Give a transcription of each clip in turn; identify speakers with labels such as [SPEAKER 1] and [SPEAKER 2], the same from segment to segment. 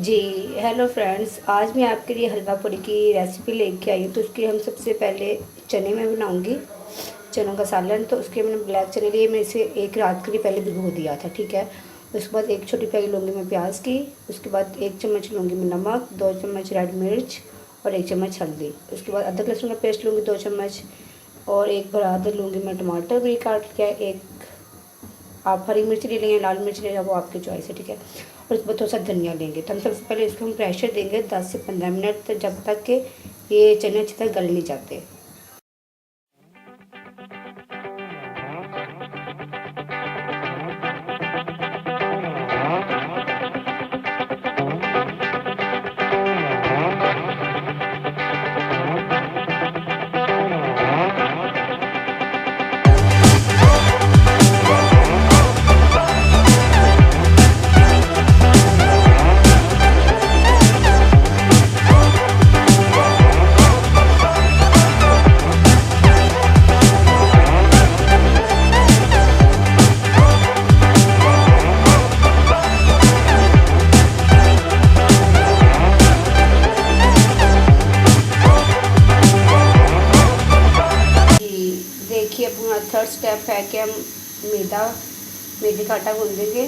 [SPEAKER 1] जी, hello friends. आज मैं आपके लिए हलवा पूरी की रेसिपी लेके आई हूँ। तो उसके हम सबसे पहले चने में बनाऊँगी, चनों का सालन। तो उसके मैंने ब्लैक चने लिए, मैं इसे एक रात के लिए पहले भिगो दिया था, ठीक है। उसके बाद एक छोटी प्याली लूँगी मैं प्याज की। उसके बाद 1 चम्मच लूँगी मैं नमक, 2 चम्मच रेड मिर्च और 1 चम्मच हल्दी। उसके बाद अदरक लहसुन का पेस्ट लूँगी 2 चम्मच और एक बराबर लूँगी मैं टमाटर भी काट के। एक आप हरी मिर्च ले लेंगे, लाल मिर्च ले लेंगे, वो आपकी चॉइस है, ठीक है। और उसके बाद थोड़ा सा धनिया लेंगे। तो हम सबसे पहले इसको हम प्रेशर देंगे 10 से 15 मिनट तक, जब तक कि ये चने अच्छी तरह गल नहीं जाते। देखिए, अब हमारा थर्ड स्टेप है कि हम मैदे का आटा गूँध देंगे,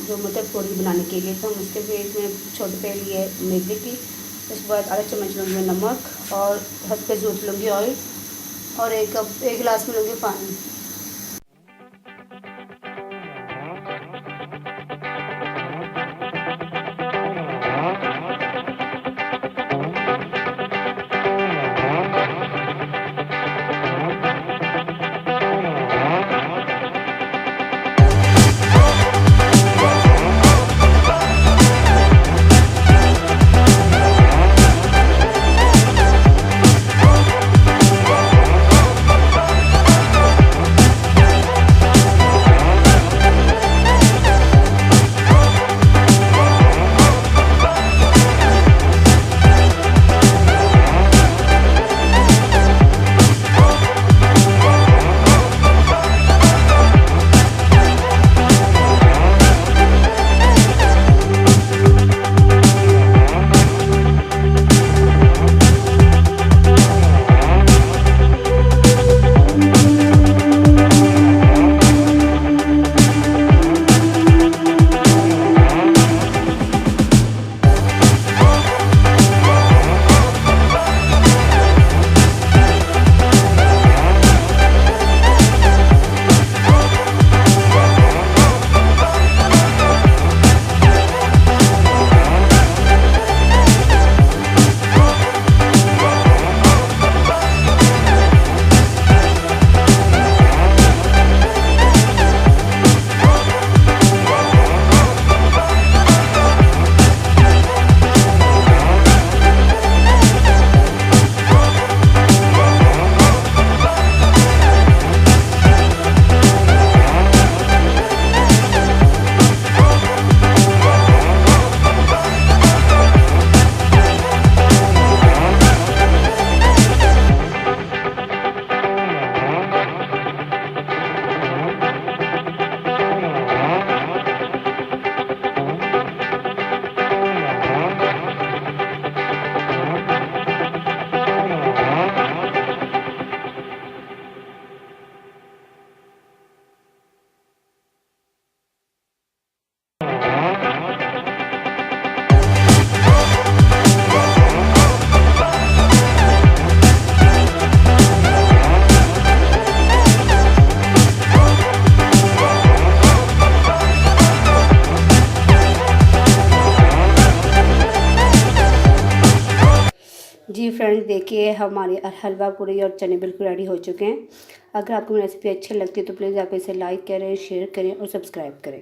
[SPEAKER 1] जो मतलब पूरी बनाने के लिए। तो हम उसके लिए इसमें छोटे पे लिए मैदे की। उसके बाद आधा चम्मच लूँगी नमक और हल्के ज़रूरत लूँगी ऑयल और एक गिलास में लूँगी पानी। जी फ्रेंड्स, देखिए हमारी हलवा पूरी और चने बिल्कुल रेडी हो चुके हैं। अगर आपको मेरी रेसिपी अच्छी लगती है तो प्लीज़ आप इसे लाइक करें, शेयर करें और सब्सक्राइब करें।